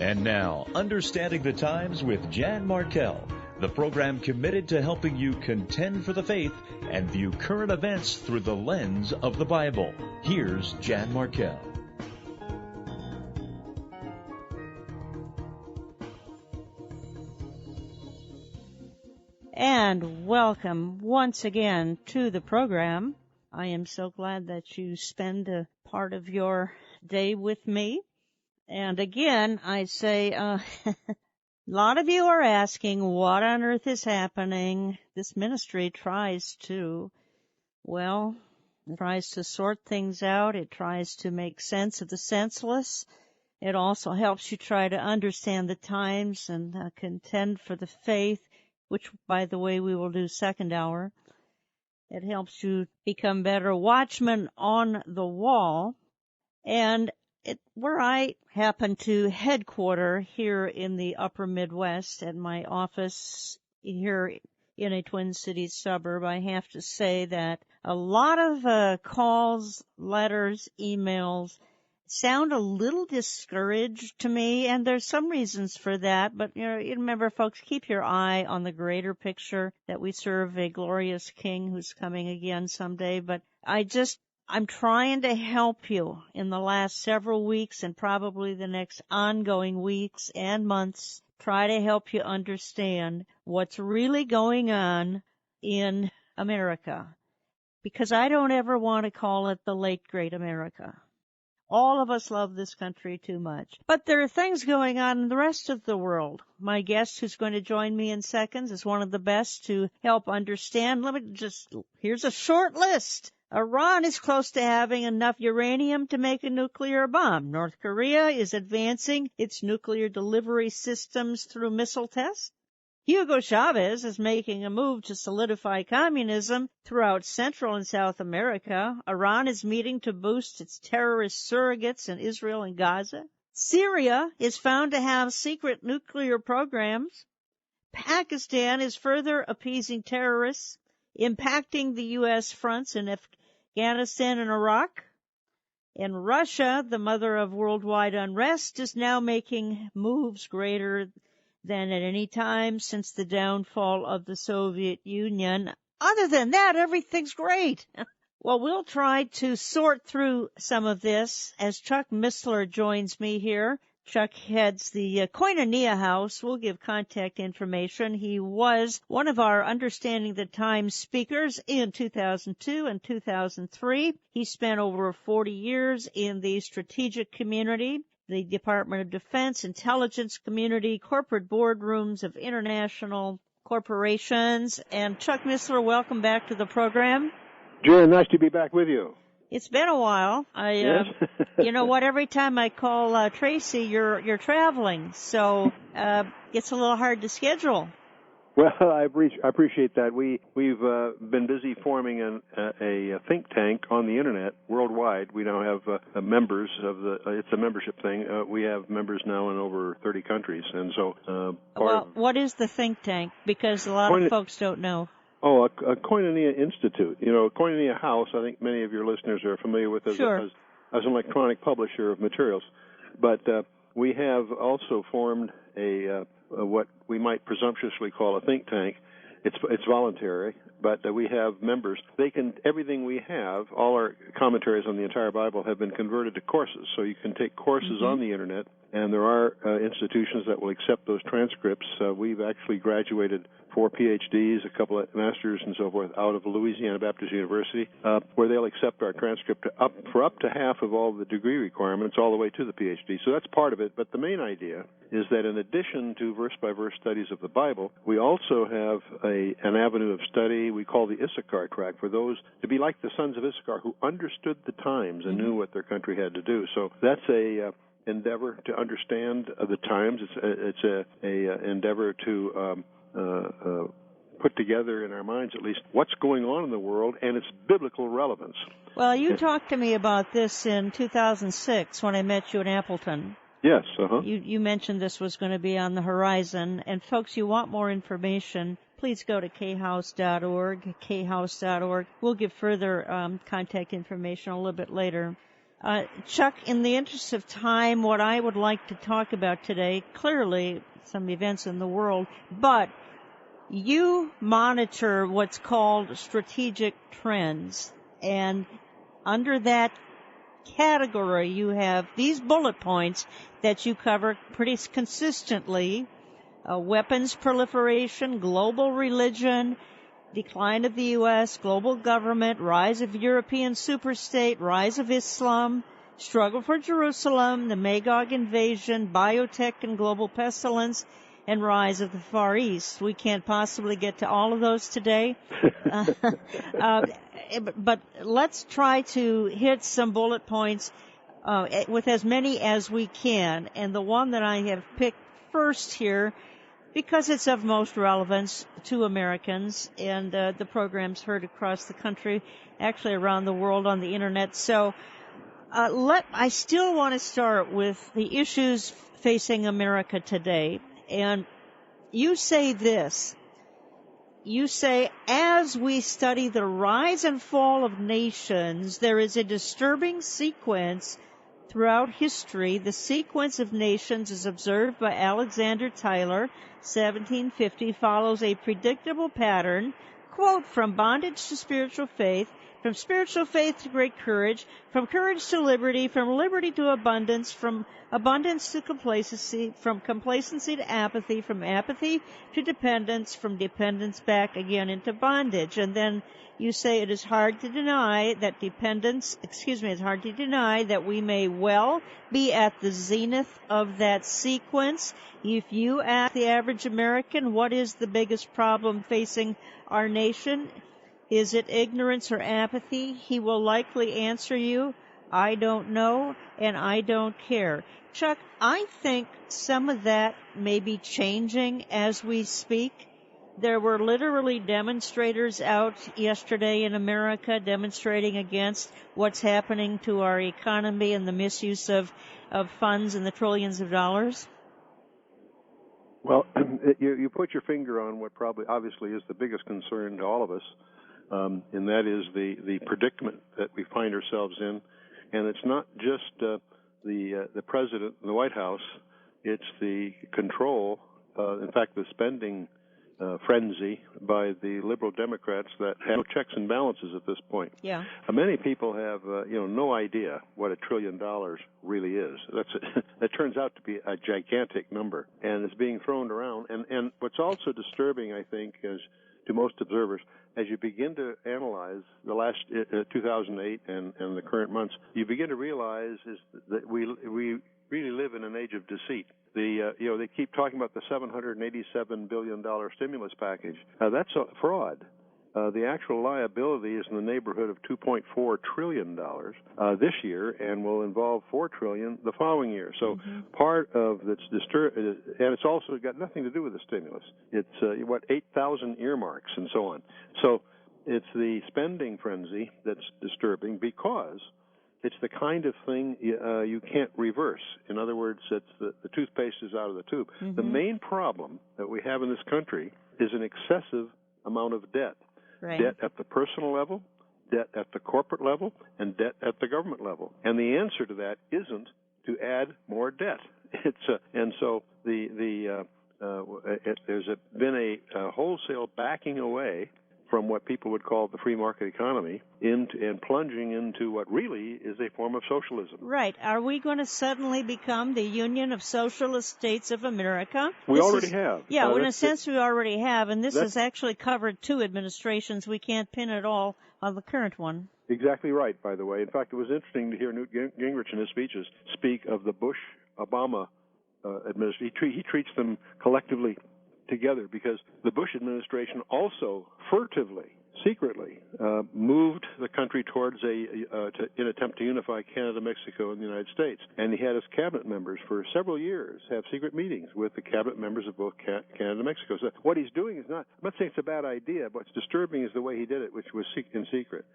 And now, Understanding the Times with Jan Markell, the program committed to helping you contend for the faith and view current events through the lens of the Bible. Here's Jan Markell. And welcome once again to the program. I am so glad that you spend a part of your day with me. And again, I say, a lot of you are asking what on earth is happening. This ministry tries to sort things out. It tries to make sense of the senseless. It also helps you try to understand the times and contend for the faith, which, by the way, we will do second hour. It helps you become better watchmen on the wall. And where I happen to headquarter here in the upper Midwest at my office here in a Twin Cities suburb, I have to say that a lot of calls, letters, emails sound a little discouraged to me, and there's some reasons for that, but you remember, folks, keep your eye on the greater picture that we serve a glorious King who's coming again someday. But I'm trying to help you in the last several weeks and probably the next ongoing weeks and months, try to help you understand what's really going on in America, because I don't ever want to call it the late great America. All of us love this country too much. But there are things going on in the rest of the world. My guest who's going to join me in seconds is one of the best to help understand. Here's a short list. Iran is close to having enough uranium to make a nuclear bomb. North Korea is advancing its nuclear delivery systems through missile tests. Hugo Chavez is making a move to solidify communism throughout Central and South America. Iran is meeting to boost its terrorist surrogates in Israel and Gaza. Syria is found to have secret nuclear programs. Pakistan is further appeasing terrorists, impacting the U.S. fronts in Afghanistan and Iraq. And Russia, the mother of worldwide unrest, is now making moves greater than at any time since the downfall of the Soviet Union. Other than that, everything's great. Well, we'll try to sort through some of this as Chuck Missler joins me here. Chuck heads the Koinonia House. We'll give contact information. He was one of our Understanding the Times speakers in 2002 and 2003. He spent over 40 years in the strategic community, the Department of Defense, intelligence community, corporate boardrooms of international corporations. And Chuck Missler, welcome back to the program. Jan, nice to be back with you. It's been a while. Yes. You know what? Every time I call Tracy, you're traveling, so it's a little hard to schedule. Well, I appreciate that. We've been busy forming a think tank on the internet worldwide. We now have members of it's a membership thing. We have members now in over 30 countries, and so what is the think tank? Because a lot of folks don't know. Oh, a Koinonia Institute. Koinonia House, I think many of your listeners are familiar with as an electronic publisher of materials. But we have also formed a what we might presumptuously call a think tank. It's voluntary, but we have members. Everything we have, all our commentaries on the entire Bible have been converted to courses. So you can take courses on the internet, and there are institutions that will accept those transcripts. We've actually graduated 4 PhDs, a couple of masters and so forth out of Louisiana Baptist University, where they'll accept our transcript for up to half of all the degree requirements all the way to the PhD. So that's part of it. But the main idea is that in addition to verse-by-verse studies of the Bible, we also have an avenue of study we call the Issachar track for those to be like the sons of Issachar who understood the times and knew what their country had to do. So that's a endeavor to understand the times. It's a endeavor to put together in our minds, at least, what's going on in the world and its biblical relevance. Well, you talked to me about this in 2006 when I met you in Appleton. Yes, You mentioned this was going to be on the horizon. And, folks, you want more information, please go to khouse.org, khouse.org. We'll give further contact information a little bit later. Chuck, in the interest of time, what I would like to talk about today, clearly some events in the world, but you monitor what's called strategic trends, and under that category you have these bullet points that you cover pretty consistently: weapons proliferation, global religion, decline of the U.S., global government, rise of European superstate, rise of Islam, struggle for Jerusalem, the Magog invasion, biotech and global pestilence, and rise of the Far East. We can't possibly get to all of those today, but let's try to hit some bullet points with as many as we can. And the one that I have picked first here, because it's of most relevance to Americans, and the program's heard across the country, actually around the world on the internet. So I still want to start with the issues facing America today. And you say this. You say, as we study the rise and fall of nations, there is a disturbing sequence throughout history. The sequence of nations, as observed by Alexander Tyler, 1750, follows a predictable pattern, quote, from bondage to spiritual faith, from spiritual faith to great courage, from courage to liberty, from liberty to abundance, from abundance to complacency, from complacency to apathy, from apathy to dependence, from dependence back again into bondage. And then you say it is hard to deny that it's hard to deny that we may well be at the zenith of that sequence. If you ask the average American, what is the biggest problem facing our nation? Is it ignorance or apathy? He will likely answer you, I don't know, and I don't care. Chuck, I think some of that may be changing as we speak. There were literally demonstrators out yesterday in America demonstrating against what's happening to our economy and the misuse of funds and the trillions of dollars. Well, you put your finger on what probably obviously is the biggest concern to all of us, and that is the predicament that we find ourselves in. And it's not just the president and the White House; it's the control, in fact, the spending frenzy by the liberal Democrats that have no checks and balances at this point. Yeah. Many people have no idea what $1 trillion really is. That turns out to be a gigantic number, and it's being thrown around. And what's also disturbing, I think, is to most observers, as you begin to analyze the last 2008 and the current months, you begin to realize is that we really live in an age of deceit. They keep talking about the $787 billion stimulus package. That's a fraud. The actual liability is in the neighborhood of $2.4 trillion this year, and will involve $4 trillion the following year. So part of that's and it's also got nothing to do with the stimulus. It's 8,000 earmarks and so on. So it's the spending frenzy that's disturbing, because it's the kind of thing you can't reverse. In other words, it's the toothpaste is out of the tube. The main problem that we have in this country is an excessive amount of debt. Right. Debt at the personal level, debt at the corporate level, and debt at the government level. And the answer to that isn't to add more debt. And so there's been a wholesale backing away from what people would call the free market economy and plunging into what really is a form of socialism. Right. Are we going to suddenly become the Union of Socialist States of America? We already have. Yeah, in a sense we already have, and this has actually covered 2 administrations. We can't pin it all on the current one. Exactly right, by the way. In fact, it was interesting to hear Newt Gingrich in his speeches speak of the Bush-Obama administration. He treats them collectively together, because the Bush administration also furtively, secretly, moved the country towards an attempt to unify Canada, Mexico, and the United States. And he had his cabinet members for several years have secret meetings with the cabinet members of both Canada and Mexico. So what he's doing is not, I'm not saying it's a bad idea, but what's disturbing is the way he did it, which was in secret.